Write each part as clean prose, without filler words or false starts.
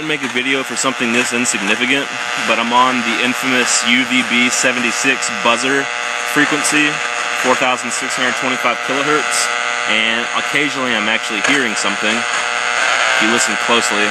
make a video for something this insignificant, but I'm on the infamous UVB76 buzzer frequency, 4,625 kilohertz, and occasionally I'm actually hearing something, if you listen closely.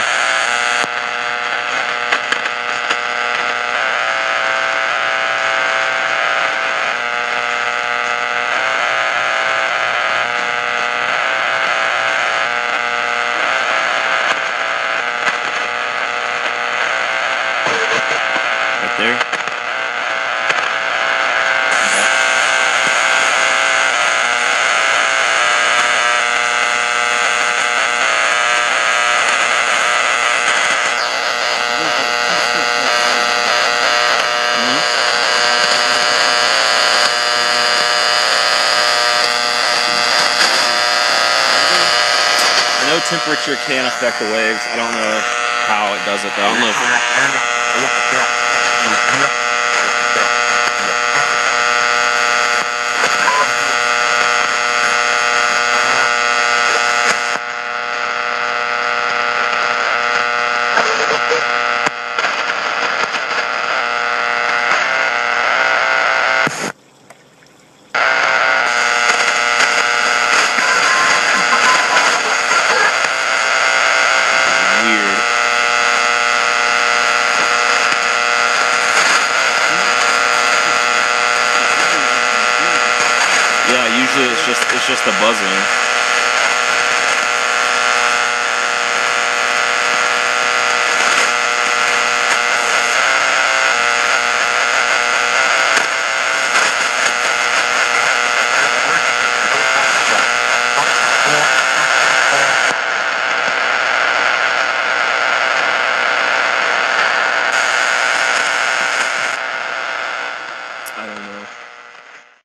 There. I know temperature can affect the waves. I don't know how it does it though. I don't know if usually it's just the buzzing.